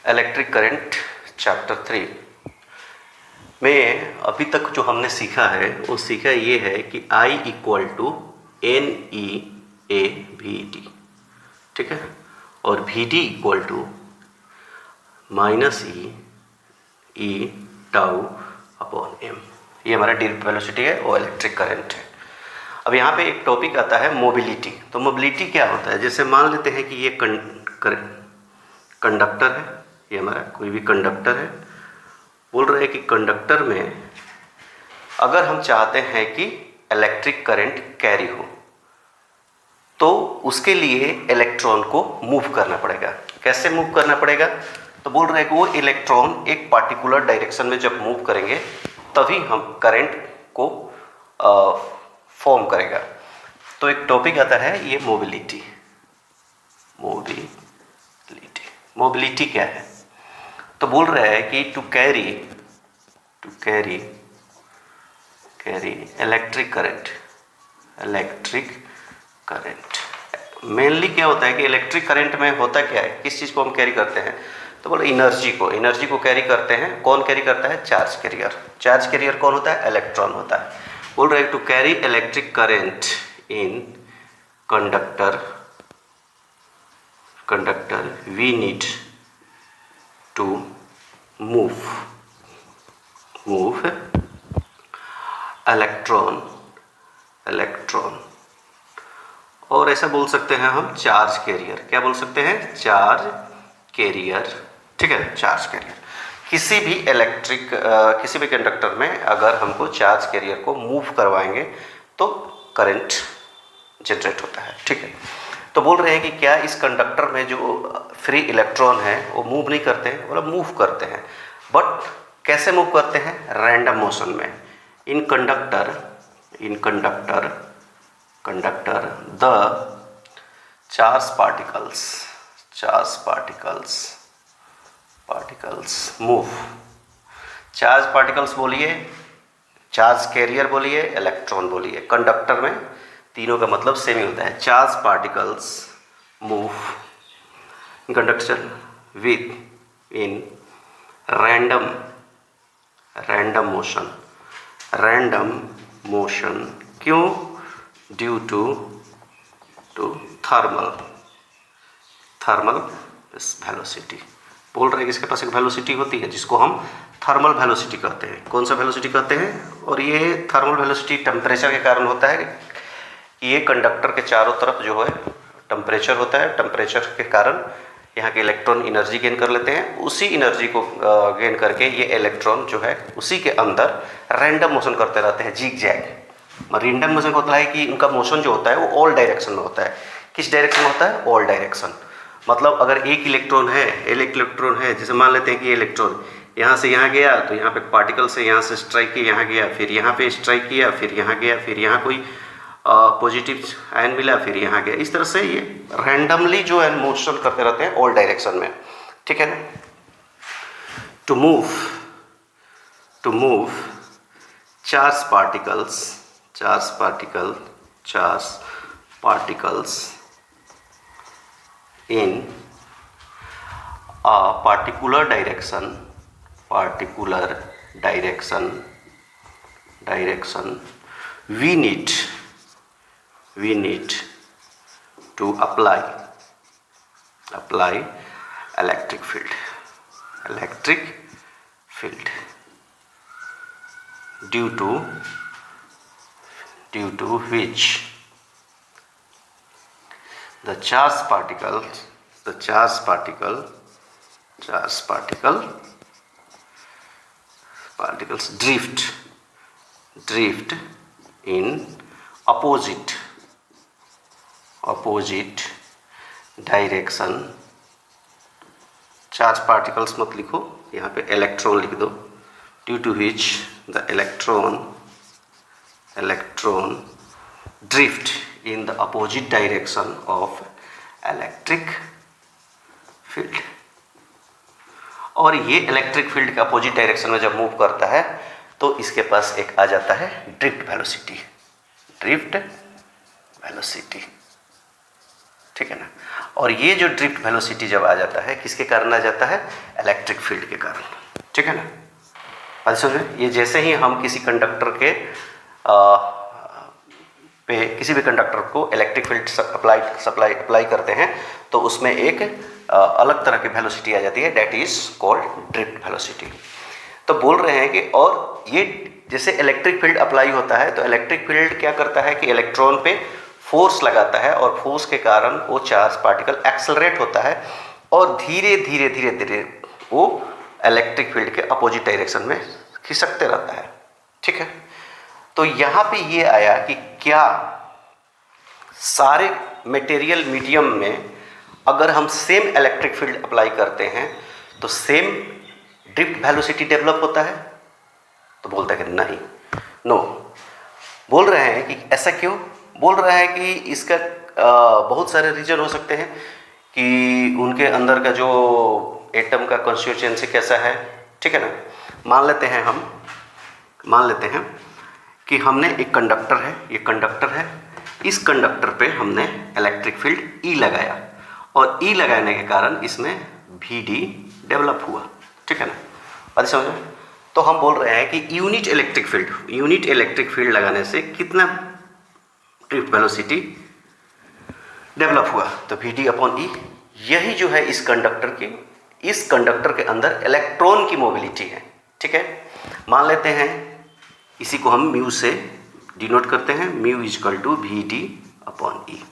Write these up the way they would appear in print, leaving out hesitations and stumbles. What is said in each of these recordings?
Electric current chapter 3 में अभी तक जो हमने सीखा है वो सीखा ये है कि I equal to n e A v d, ठीक है, और v d equal to minus e tau upon m. ये हमारा डायरेक्ट वेलोसिटी है, वो इलेक्ट्रिक करंट है। अब यहाँ पे एक टॉपिक आता है मोबिलिटी। तो मोबिलिटी क्या होता है? जैसे मान लेते हैं कि ये कंडक्टर है, ये हमारा कोई भी कंडक्टर है। बोल रहे हैं कि कंडक्टर में अगर हम चाहते हैं कि इलेक्ट्रिक करंट कैरी हो तो उसके लिए इलेक्ट्रॉन को मूव करना पड़ेगा। कैसे मूव करना पड़ेगा? तो बोल रहे हैं कि वो इलेक्ट्रॉन एक पार्टिकुलर डायरेक्शन में जब मूव करेंगे तभी हम करंट को फॉर्म करेगा। तो एक टॉपिक आता है ये मोबिलिटी। मोबिलिटी क्या है? तो बोल रहे हैं कि to carry electric current mainly क्या होता है कि इलेक्ट्रिक करंट में होता क्या है, किस चीज़ को हम कैरी करते हैं? तो बोले एनर्जी को कैरी करते हैं। कौन कैरी करता है? चार्ज कैरियर कौन होता है? इलेक्ट्रॉन होता है। बोल रहे हैं to carry electric current in conductor we need to move electron और ऐसा बोल सकते हैं हम चार्ज कैरियर। क्या बोल सकते हैं? चार्ज कैरियर, ठीक है, चार्ज कैरियर। किसी भी कंडक्टर में अगर हमको चार्ज कैरियर को मूव करवाएंगे तो करंट जनरेट होता है, ठीक है। तो बोल रहे हैं कि क्या इस कंडक्टर में जो फ्री इलेक्ट्रॉन है वो मूव नहीं करते हैं? बोला मूव करते हैं, बट कैसे मूव करते हैं? रैंडम मोशन में। In conductor the charge particles move. Charge particles बोलिए, चार्ज कैरियर बोलिए, इलेक्ट्रॉन बोलिए, कंडक्टर में तीनों का मतलब सेम ही होता है। Charge particles move in conductor with in random motion. क्यों? Due to thermal velocity. बोल रहे हैं कि इसके पास एक वेलोसिटी होती है जिसको हम थर्मल वेलोसिटी कहते हैं। कौन सा वेलोसिटी कहते हैं? और ये थर्मल वेलोसिटी टेम्परेचर के कारण होता है। ये कंडक्टर के चारों तरफ जो है टेम्परेचर होता है, टेम्परेचर के कारण यहाँ के इलेक्ट्रॉन एनर्जी गेन कर लेते हैं। उसी एनर्जी को गेन करके ये इलेक्ट्रॉन जो है उसी के अंदर रैंडम मोशन करते रहते हैं, जिग जैग। रैंडम मोशन होता है कि उनका मोशन जो होता है वो ऑल डायरेक्शन में होता है। किस डायरेक्शन में होता है? All direction. मतलब अगर एक इलेक्ट्रॉन है, जैसे मान लेते हैं कि ये इलेक्ट्रॉन यहाँ से यहाँ गया तो यहाँ पे पार्टिकल से यहाँ से स्ट्राइक किया, यहाँ गया, फिर यहाँ पे स्ट्राइक किया, फिर यहाँ गया, फिर यहाँ कोई पॉजिटिव आयन मिला, फिर यहाँ गया। इस तरह से ये रैंडमली जो है मोशन करते रहते हैं ऑल डायरेक्शन में, ठीक है ना। To move charge particles in a particular direction we need to apply electric field due to which the charge particles drift in opposite direction। Charge particles मत लिखो, यहाँ पे इलेक्ट्रॉन लिख दो। Due to which the electron drift in the opposite direction of electric field। और ये electric field के opposite direction में जब मूव करता है तो इसके पास एक आ जाता है ड्रिफ्ट वेलोसिटी, ठीक है ना। और ये जो ड्रिफ्ट वेलोसिटी जब आ जाता है किसके कारण आ जाता है? इलेक्ट्रिक फील्ड के कारण, ठीक है ना। बात समझे? ये जैसे ही हम किसी कंडक्टर के पे किसी भी कंडक्टर को इलेक्ट्रिक फील्ड अप्लाई करते हैं तो उसमें एक अलग तरह की वेलोसिटी आ जाती है, that is called drift velocity. तो बोल रहे हैं कि और ये जैसे इलेक्ट्रिक फील्ड अप्लाई होता है तो इलेक्ट्रिक फील्ड क्या करता है कि इलेक्ट्रॉन पे फोर्स लगाता है और फोर्स के कारण वो चार्ज पार्टिकल एक्सेलरेट होता है और धीरे धीरे धीरे धीरे वो इलेक्ट्रिक फील्ड के अपोजिट डायरेक्शन में खिसकते रहता है, ठीक है। तो यहाँ पे ये आया कि क्या सारे मटेरियल मीडियम में अगर हम सेम इलेक्ट्रिक फील्ड अप्लाई करते हैं तो सेम ड्रिफ्ट वेलोसिटी डेवलप होता है? तो बोलता है कि नहीं, नो। बोल रहे हैं कि ऐसा क्यों? बोल रहा है कि इसका बहुत सारे रीजन हो सकते हैं कि उनके अंदर का जो एटम का कॉन्स्टिट्यूएंसी कैसा है, ठीक है ना। मान लेते हैं कि हमने एक कंडक्टर है, ये कंडक्टर है, इस कंडक्टर पे हमने इलेक्ट्रिक फील्ड ई लगाया और ई लगाने के कारण इसमें Vd डेवलप हुआ, ठीक है ना। बात समझ में? तो हम बोल रहे हैं कि यूनिट इलेक्ट्रिक फील्ड लगाने से कितना ड्रिफ्ट वेलोसिटी डेवलप हुआ? तो Vd अपॉन ई। यही जो है इस कंडक्टर के अंदर इलेक्ट्रॉन की मोबिलिटी है, ठीक है। मान लेते हैं इसी को हम म्यू से डिनोट करते हैं, mu is equal to Vd upon e.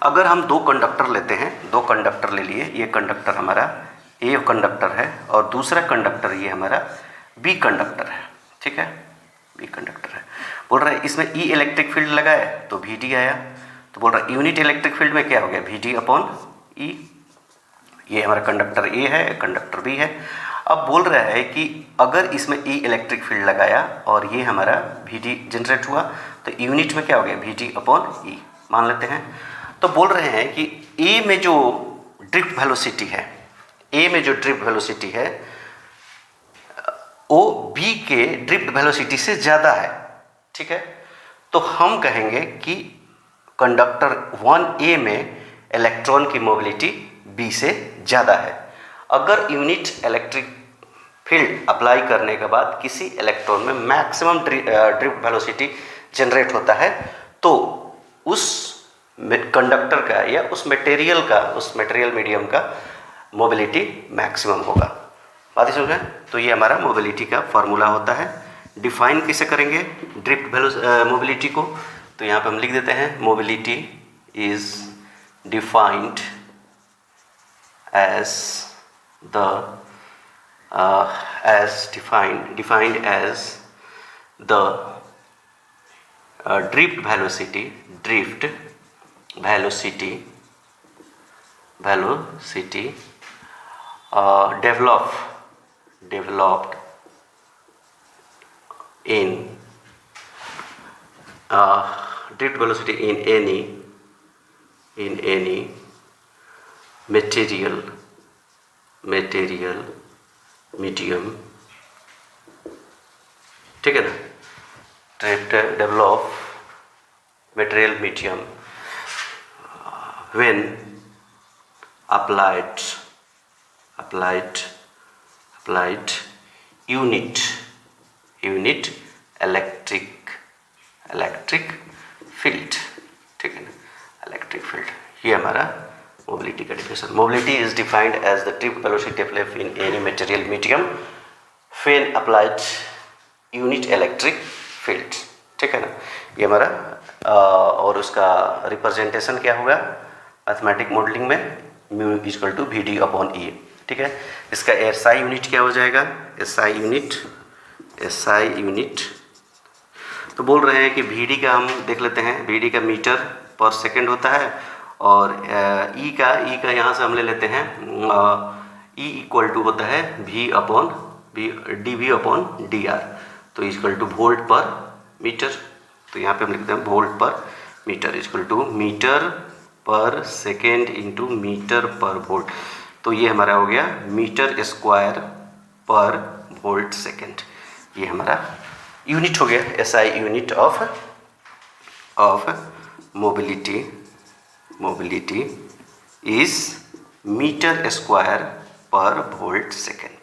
अगर हम दो कंडक्टर लेते हैं, दो कंडक्टर ले लिए, ये कंडक्टर हमारा ए कंडक्टर है और दूसरा कंडक्टर ये हमारा बी कंडक्टर है, ठीक है, बी कंडक्टर है। बोल रहा है इसमें ई इलेक्ट्रिक फील्ड लगाए तो Vd आया, तो बोल रहा है यूनिट इलेक्ट्रिक फील्ड में क्या हो गया? Vd अपॉन ई। ये हमारा कंडक्टर ए है, कंडक्टर बी है। अब बोल रहा है कि अगर इसमें ई इलेक्ट्रिक फील्ड लगाया और ये हमारा Vd जनरेट हुआ तो यूनिट में क्या हो गया? Vd अपॉन ई मान लेते हैं। तो बोल रहे हैं कि ए में जो ड्रिफ्ट वेलोसिटी है वो बी के ड्रिफ्ट वेलोसिटी से ज़्यादा है, ठीक है। तो हम कहेंगे कि कंडक्टर 1A में इलेक्ट्रॉन की मोबिलिटी बी से ज़्यादा है। अगर यूनिट इलेक्ट्रिक फील्ड अप्लाई करने के बाद किसी इलेक्ट्रॉन में मैक्सिमम ड्रिफ्ट वेलोसिटी जनरेट होता है तो उस कंडक्टर का या उस मटेरियल मीडियम का मोबिलिटी मैक्सिमम होगा। बात समझ में? तो ये हमारा मोबिलिटी का फार्मूला होता है। डिफाइन कैसे करेंगे ड्रिफ्ट मोबिलिटी को? तो यहाँ पे हम लिख देते हैं mobility is defined as the defined as the drift velocity developed in drift velocity in any material medium, ठीक है ना। Drift develop material medium when applied unit electric field, ठीक है ना, इलेक्ट्रिक फील्ड। ये हमारा मोबिलिटी का definition. Mobility is defined as the drift velocity develop in any material medium when applied unit electric field, ठीक है ना। ये हमारा और उसका रिप्रेजेंटेशन क्या होगा मैथमेटिक मॉडलिंग में? Mu equal to Vd upon e, ठीक है। इसका SI यूनिट क्या हो जाएगा? SI यूनिट तो बोल रहे हैं कि Vd का हम देख लेते हैं, Vd का मीटर पर सेकेंड होता है और ई का यहाँ से हम ले लेते हैं E इक्वल टू होता है V upon dV upon dr, तो equal to volt per metre. तो यहाँ पे हम लिखते हैं volt per metre equal to metre per second into metre per volt. तो ये हमारा हो गया metre square per volt second. ये हमारा यूनिट हो गया, SI unit of mobility is metre square per volt second.